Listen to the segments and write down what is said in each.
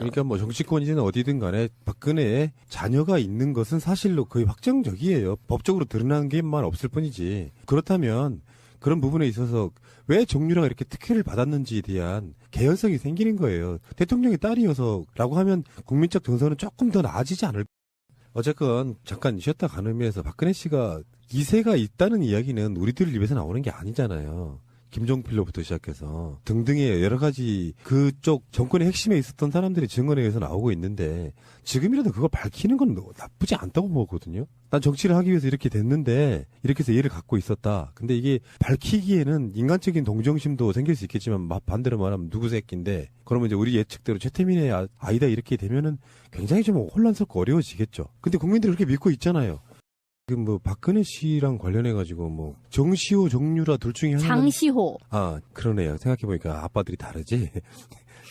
그러니까 뭐 정치권이든 어디든 간에 박근혜의 자녀가 있는 것은 사실로 거의 확정적이에요. 법적으로 드러난 게만 없을 뿐이지. 그렇다면 그런 부분에 있어서 왜 정유라가 이렇게 특혜를 받았는지에 대한 개연성이 생기는 거예요. 대통령의 딸이어서라고 하면 국민적 정서는 조금 더 나아지지 않을까. 어쨌건 잠깐 쉬었다 가는 의미에서 박근혜 씨가 이세가 있다는 이야기는 우리들 입에서 나오는 게 아니잖아요. 김종필로부터 시작해서 등등의 여러 가지 그쪽 정권의 핵심에 있었던 사람들의 증언에 의해서 나오고 있는데 지금이라도 그걸 밝히는 건 나쁘지 않다고 보거든요. 난 정치를 하기 위해서 이렇게 됐는데 이렇게 해서 이해를 갖고 있었다. 근데 이게 밝히기에는 인간적인 동정심도 생길 수 있겠지만 반대로 말하면 누구 새끼인데 그러면 이제 우리 예측대로 최태민의 아이다 이렇게 되면은 굉장히 좀 혼란스럽고 어려워지겠죠. 근데 국민들이 그렇게 믿고 있잖아요. 지금 뭐 박근혜 씨랑 관련해 가지고 뭐 정시호, 정유라 둘 중에 하나 장시호. 아 그러네요. 생각해 보니까 아빠들이 다르지.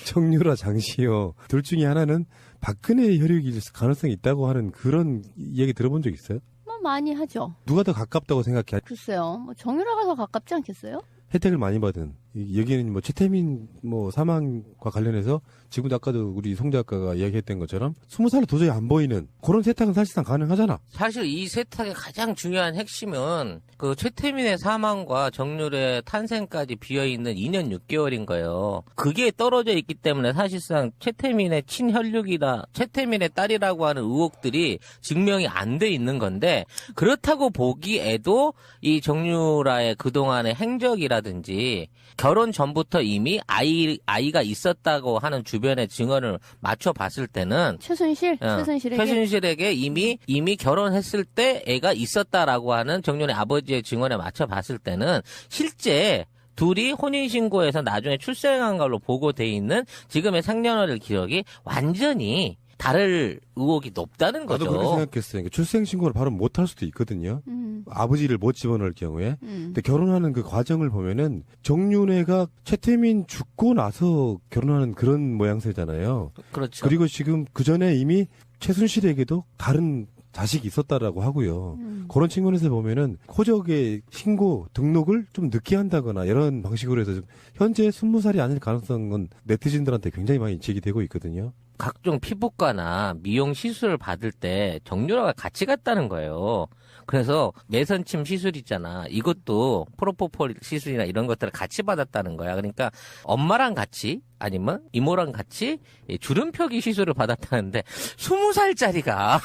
정유라, 장시호 둘 중에 하나는 박근혜의 혈육일 가능성이 있다고 하는 그런 얘기 들어본 적 있어요? 뭐 많이 하죠. 누가 더 가깝다고 생각해? 글쎄요. 뭐 정유라가 더 가깝지 않겠어요? 혜택을 많이 받은 여기는 뭐 최태민 뭐 사망과 관련해서 지금도 아까도 우리 송 작가가 이야기했던 것처럼 20살로 도저히 안 보이는 그런 세탁은 사실상 가능하잖아. 사실 이 세탁의 가장 중요한 핵심은 그 최태민의 사망과 정유라의 탄생까지 비어있는 2년 6개월인 거예요. 그게 떨어져 있기 때문에 사실상 최태민의 친혈육이다, 최태민의 딸이라고 하는 의혹들이 증명이 안 돼 있는 건데 그렇다고 보기에도 이 정유라의 그동안의 행적이라든지 결혼 전부터 이미 아이가 있었다고 하는 주변의 증언을 맞춰봤을 때는 최순실에게 이미 결혼했을 때 애가 있었다라고 하는 정윤의 아버지의 증언에 맞춰봤을 때는 실제 둘이 혼인신고에서 나중에 출생한 걸로 보고돼 있는 지금의 생년월일 기록이 완전히 다를 의혹이 높다는 거죠. 나도 그렇게 생각했어요. 그러니까 출생신고를 바로 못할 수도 있거든요. 아버지를 못 집어넣을 경우에. 근데 결혼하는 그 과정을 보면은 정윤회가 최태민 죽고 나서 결혼하는 그런 모양새잖아요. 그렇죠. 그리고 지금 그 전에 이미 최순실에게도 다른 자식이 있었다라고 하고요. 그런 측면에서 보면은 호적의 신고 등록을 좀 늦게 한다거나 이런 방식으로 해서 현재 20살이 아닐 가능성은 네티즌들한테 굉장히 많이 제기되고 있거든요. 각종 피부과나 미용 시술을 받을 때 정유라가 같이 갔다는 거예요. 그래서 매선침 시술 있잖아. 이것도 프로포폴 시술이나 이런 것들을 같이 받았다는 거야. 그러니까 엄마랑 같이 아니면 이모랑 같이 주름 펴기 시술을 받았다는데 20살짜리가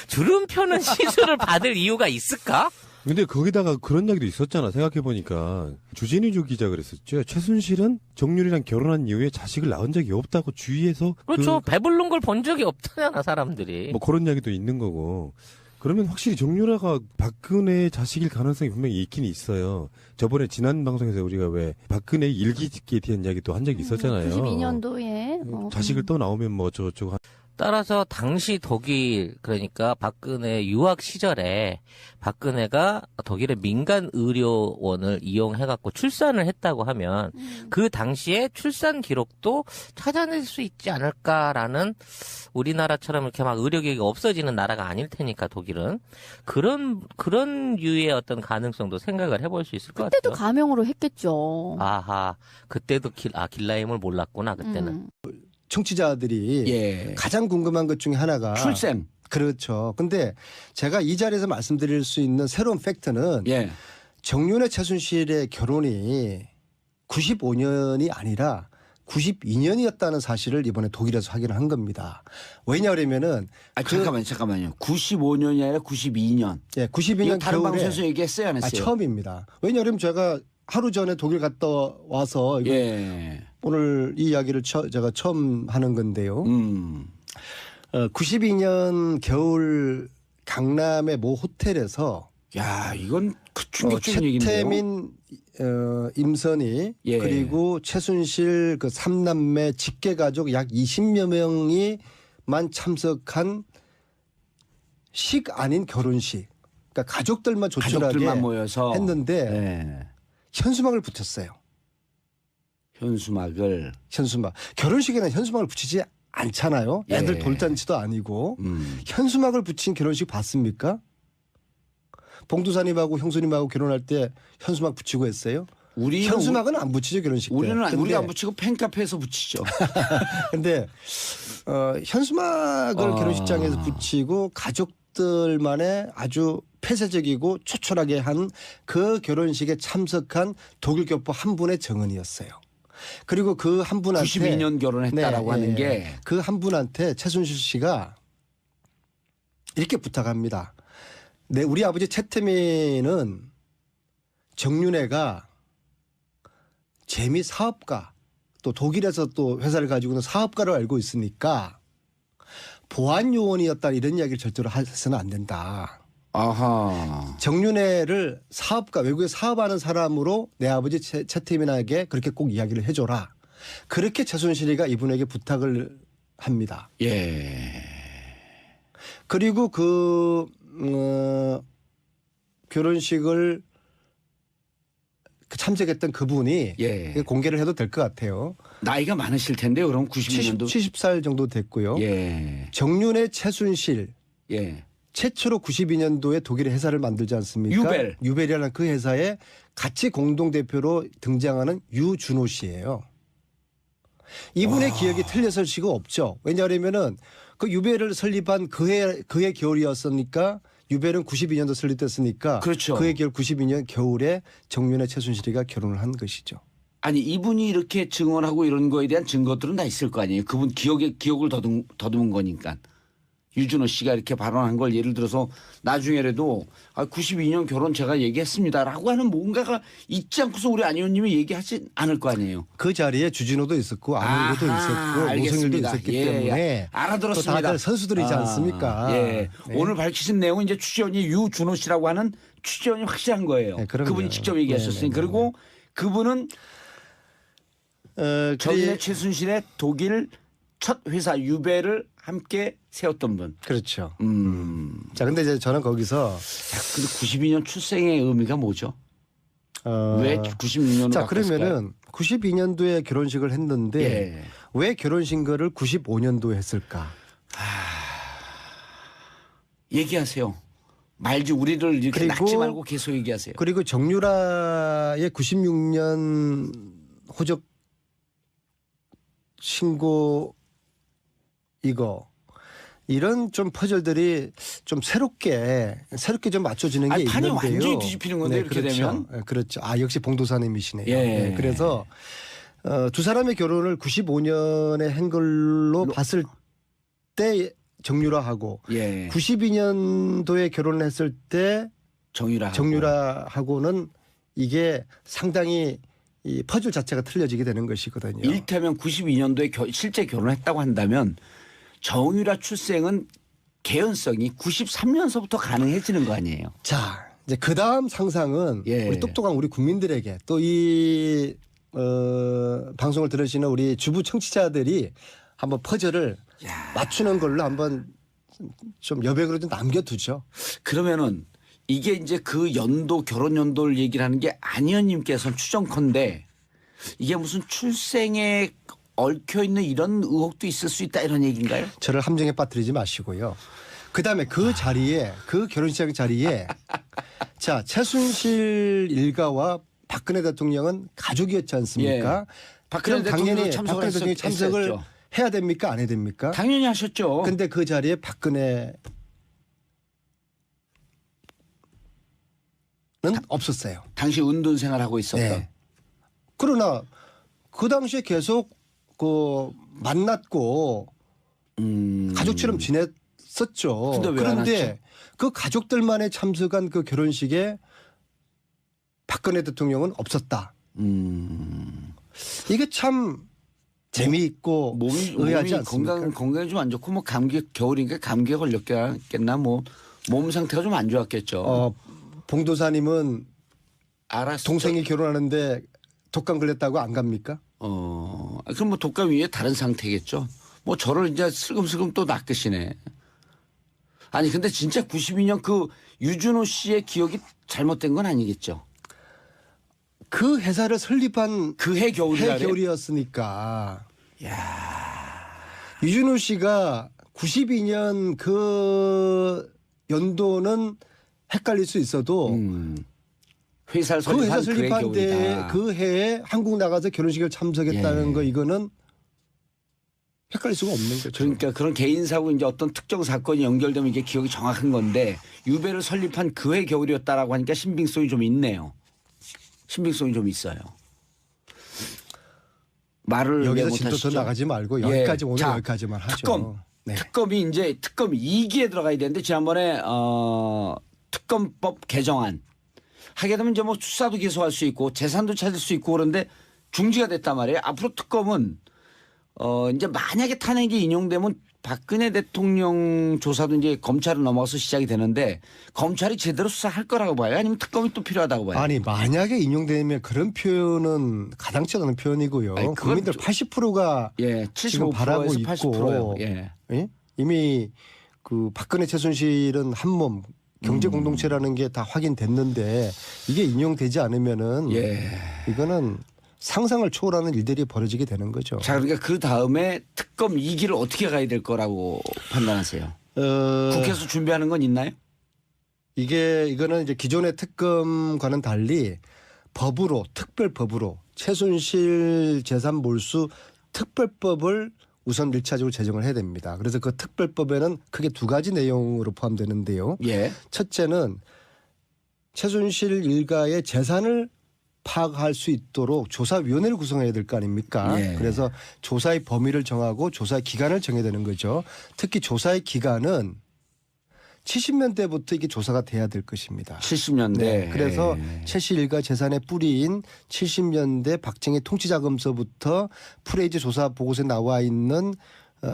주름 펴는 시술을 받을 이유가 있을까? 근데 거기다가 그런 이야기도 있었잖아. 생각해보니까 주진우 기자 그랬었죠. 최순실은 정윤이랑 결혼한 이후에 자식을 낳은 적이 없다고 주위에서 그렇죠. 배부른 걸 본 적이 없잖아 사람들이. 뭐 그런 이야기도 있는 거고. 그러면 확실히 정유라가 박근혜의 자식일 가능성이 분명히 있긴 있어요. 저번에 지난 방송에서 우리가 왜 박근혜 일기에 대한 이야기도 한 적이 있었잖아요. 92년도에 자식을 또 나오면 뭐 어쩌고저쩌고. 따라서 당시 독일 그러니까 박근혜 유학 시절에 박근혜가 독일의 민간 의료원을 이용해갖고 출산을 했다고 하면 그 당시에 출산 기록도 찾아낼 수 있지 않을까라는 우리나라처럼 이렇게 막 의료계가 없어지는 나라가 아닐 테니까 독일은 그런 유의 어떤 가능성도 생각을 해볼 수 있을 것 같아요. 그때도 가명으로 했겠죠. 아하 그때도 길라임을 몰랐구나 그때는. 청취자들이 가장 궁금한 것 중에 하나가 출생. 그렇죠. 근데 제가 이 자리에서 말씀드릴 수 있는 새로운 팩트는 정윤회 최순실의 결혼이 95년이 아니라 92년이었다는 사실을 이번에 독일에서 확인을 한 겁니다. 왜냐하면은 잠깐만요. 95년이 아니라 92년. 예, 92년 다른 겨울에 방송에서 얘기했어요, 안 했어요? 처음입니다. 왜냐하면 제가 하루 전에 독일 갔다 와서 오늘 이 이야기를 제가 처음 하는 건데요. 92년 겨울 강남의 모 호텔에서 야 이건 충격적인 얘기인데요. 최태민 임선희 그리고 최순실 그 3남매 직계가족 약 20여 명이만 참석한 식 아닌 결혼식. 그러니까 가족들만 조촐하게 모여서 했는데 현수막을 붙였어요. 현수막. 결혼식에는 현수막을 붙이지 않잖아요. 애들 돌잔치도 아니고. 현수막을 붙인 결혼식 봤습니까? 봉두사님하고 형수님하고 결혼할 때 현수막 붙이고 했어요? 현수막은 안 붙이죠 결혼식 때. 우리가 안 붙이고 팬카페에서 붙이죠. 근데 현수막을 결혼식장에서 붙이고 가족들만의 아주 폐쇄적이고 초촐하게 한 그 결혼식에 참석한 독일 교포 한 분의 정언이었어요. 그리고 그 한 분한테 92년 결혼했다라고 하는 게 그 한 분한테 최순실 씨가 이렇게 부탁합니다. 우리 아버지 최태민은 정윤회가 재미 사업가 또 독일에서 또 회사를 가지고 있는 사업가로 알고 있으니까 보안 요원이었다 이런 이야기를 절대로 해서는 안 된다. 아하. 정윤회를 사업가 외국에 사업하는 사람으로 내 아버지 최태민에게 그렇게 꼭 이야기를 해줘라. 그렇게 최순실이가 이분에게 부탁을 합니다. 예. 그리고 결혼식을 참석했던 그분이 공개를 해도 될 것 같아요. 나이가 많으실 텐데요. 그럼 92년도 70살 정도 됐고요. 예. 정윤회 최순실 최초로 92년도에 독일의 회사를 만들지 않습니까? 유벨이라는 그 회사에 같이 공동대표로 등장하는 유준호 씨예요. 이분의 기억이 틀렸을 수가 없죠. 왜냐하면은 그 유벨을 설립한 그해 겨울이었으니까 유벨은 92년도 설립됐으니까 그렇죠. 그해 겨울 92년 겨울에 정윤회 최순실이가 결혼을 한 것이죠. 아니 이분이 이렇게 증언하고 이런 거에 대한 증거들은 다 있을 거 아니에요. 그분 기억을 더듬은 거니까. 유준호 씨가 이렇게 발언한 걸 예를 들어서 나중에라도 92년 결혼 제가 얘기했습니다라고 하는 뭔가가 있지 않고서 우리 안 의원님이 얘기하지 않을 거 아니에요. 그 자리에 주진호도 있었고 안일호도 있었고 노성일도 있었기 때문에 알아들었습니다. 또 다들 선수들이지 않습니까? 네. 오늘 밝히신 내용은 이제 취재원이 유준호 씨라고 하는 취재원이 확실한 거예요. 네, 그분이 직접 얘기하셨으니 그리고 그분은 정윤회 최순실의 독일 첫 회사 유벨을 함께 세웠던 분. 그렇죠. 자, 근데 이제 저는 거기서 근데 92년 출생의 의미가 뭐죠? 왜 96년으로 자, 그러면은 92년도에 결혼식을 했는데 왜 결혼신고를 95년도에 했을까? 얘기하세요. 말지 우리를 이렇게 낚지 말고 계속 얘기하세요. 그리고 정유라의 96년 호적 신고 이런 좀 퍼즐들이 좀 새롭게 좀 맞춰지는 게 판이 있는데요. 완전히 뒤집히는 건데 이렇게 그렇죠. 되면. 그렇죠. 역시 봉도사님이시네요. 그래서 두 사람의 결혼을 95년에 한 걸로 봤을 때 정유라하고 92년도에 결혼을 했을 때 정유라하고는 이게 상당히 이 퍼즐 자체가 틀려지게 되는 것이거든요. 이를테면 92년도에 실제 결혼했다고 한다면 정유라 출생은 개연성이 93년서부터 가능해지는 거 아니에요. 자, 이제 그 다음 상상은 우리 똑똑한 우리 국민들에게 또 이 방송을 들으시는 우리 주부 청취자들이 한번 퍼즐을 맞추는 걸로 한번 좀 여백으로 좀 남겨두죠. 그러면은 이게 이제 그 연도 결혼 연도를 얘기를 하는 게 안 의원님께서는 추정컨대 이게 무슨 출생에 얽혀 있는 이런 의혹도 있을 수 있다 이런 얘기인가요? 저를 함정에 빠뜨리지 마시고요. 그다음에 그 자리에 그 결혼식 자리에 자 최순실 일가와 박근혜 대통령은 가족이었지 않습니까? 박근혜 대통령이 박근혜 대통령이 참석을 해야 됩니까? 안 해야 됩니까? 당연히 하셨죠. 근데 그 자리에 박근혜는 없었어요. 당시 운동 생활하고 있었던. 그러나 그 당시에 계속 만났고 가족처럼 지냈었죠. 그런데 그 가족들만의 참석한 그 결혼식에 박근혜 대통령은 없었다. 이게 참 재미있고 의아하지 않습니까? 건강이 좀 안 좋고 뭐 겨울이니까 감기에 걸렸겠나 뭐 몸 상태가 좀 안 좋았겠죠. 봉도사님은 알았어. 동생이 결혼하는데 독감 걸렸다고 안 갑니까? 그럼 뭐 독감 위에 다른 상태겠죠. 뭐 저를 이제 슬금슬금 또 낚으시네. 아니 근데 진짜 92년 그 유준호 씨의 기억이 잘못된 건 아니겠죠. 그 회사를 설립한 그 해 겨울이었으니까. 유준호 씨가 92년 그 연도는 헷갈릴 수 있어도 회사를 그 회사 설립한 그해 설립한 때 겨울이다. 그 해에 한국 나가서 결혼식을 참석했다는 예. 거 이거는 헷갈릴 수가 없는 거죠. 그러니까 그런 개인사고 이제 어떤 특정 사건이 연결되면 이게 기억이 정확한 건데 유배를 설립한 그해 겨울이었다라고 하니까 신빙성이 좀 있네요. 신빙성이 좀 있어요. 말을 여기서 왜 진도 더 못하시죠? 나가지 말고 예. 여기까지 오늘 자, 여기까지만 하죠. 특검. 네. 특검이 이제 특검 2기에 들어가야 되는데 지난번에 특검법 개정안 하게 되면 이제 뭐 수사도 계속할 수 있고 재산도 찾을 수 있고 그런데 중지가 됐단 말이에요. 앞으로 특검은 이제 만약에 탄핵이 인용되면 박근혜 대통령 조사도 이제 검찰로 넘어가서 시작이 되는데 검찰이 제대로 수사할 거라고 봐요? 아니면 특검이 또 필요하다고 봐요? 아니 만약에 인용되면 그런 표현은 가당치 않은 표현이고요. 아니, 그건 국민들 좀- 80%가 예, 지금 바라고 75%에서 있고 80%예요. 예. 예? 이미 그 박근혜 최순실은 한몸 경제 공동체라는 게 다 확인됐는데 이게 인용되지 않으면은 예. 이거는 상상을 초월하는 일들이 벌어지게 되는 거죠. 자, 그러니까 그 다음에 특검 2기를 어떻게 가야 될 거라고 판단하세요? 국회에서 준비하는 건 있나요? 이거는 이제 기존의 특검과는 달리 법으로 특별법으로 최순실 재산 몰수 특별법을 우선 1차적으로 제정을 해야 됩니다. 그래서 그 특별법에는 크게 두 가지 내용으로 포함되는데요. 예. 첫째는 최순실 일가의 재산을 파악할 수 있도록 조사위원회를 구성해야 될 거 아닙니까? 예. 그래서 조사의 범위를 정하고 조사의 기간을 정해야 되는 거죠. 특히 조사의 기간은 70년대부터 이게 조사가 돼야 될 것입니다. 70년대. 네. 그래서 예. 최씨 일가 재산의 뿌리인 70년대 박정희 통치자금서부터 프레이즈 조사 보고서에 나와 있는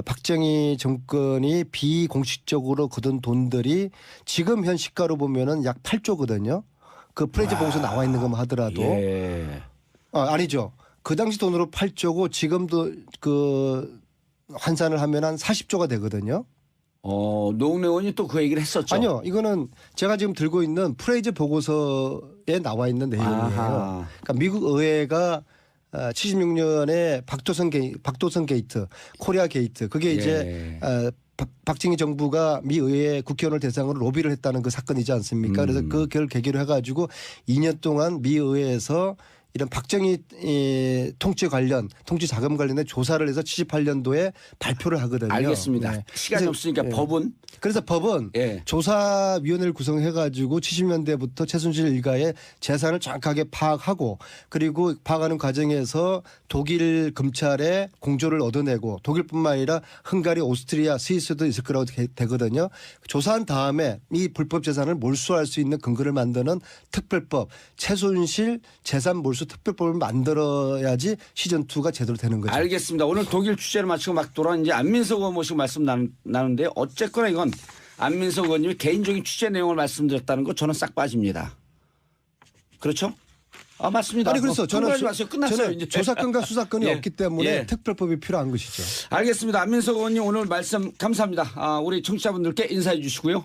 박정희 정권이 비공식적으로 거둔 돈들이 지금 현 시가로 보면은 약 8조거든요. 그 프레이즈 보고서 나와 있는 것만 하더라도 예. 아니죠. 그 당시 돈으로 8조고 지금도 그 환산을 하면 한 40조가 되거든요. 노웅래 의원이 또 그 얘기를 했었죠. 아니요. 이거는 제가 지금 들고 있는 프레이즈 보고서에 나와 있는 내용이에요. 아하. 그러니까 미국 의회가 76년에 박도선 게이트, 코리아 게이트 그게 이제 박정희 정부가 미 의회 국회의원을 대상으로 로비를 했다는 그 사건이지 않습니까? 그래서 그걸 계기로 해가지고 2년 동안 미 의회에서 이런 박정희 통치 자금 관련된 조사를 해서 78년도에 발표를 하거든요. 알겠습니다. 네. 시간이 그래서- 없으니까 네. 법은 그래서 법은 예. 조사위원회를 구성해가지고 70년대부터 최순실 일가의 재산을 정확하게 파악하고 그리고 파악하는 과정에서 독일 검찰의 공조를 얻어내고 독일뿐만 아니라 헝가리, 오스트리아, 스위스도 있을 거라고 되거든요. 조사한 다음에 이 불법 재산을 몰수할 수 있는 근거를 만드는 특별법, 최순실 재산 몰수 특별법을 만들어야지 시즌2가 제대로 되는 거죠. 알겠습니다. 오늘 독일 취재를 마치고 막 돌아온 이제 안민석 의원 모시고 말씀 나누는데 어쨌거나 이건 안민석 의원님이 개인적인 취재 내용을 말씀드렸다는 거 저는 싹 빠집니다. 그렇죠? 맞습니다. 아니 그래서 통과하지 마세요. 끝났어요. 저는 이제. 조사권과 수사권이 예. 없기 때문에 예. 특별법이 필요한 것이죠. 알겠습니다. 안민석 의원님 오늘 말씀 감사합니다. 우리 청취자분들께 인사해 주시고요.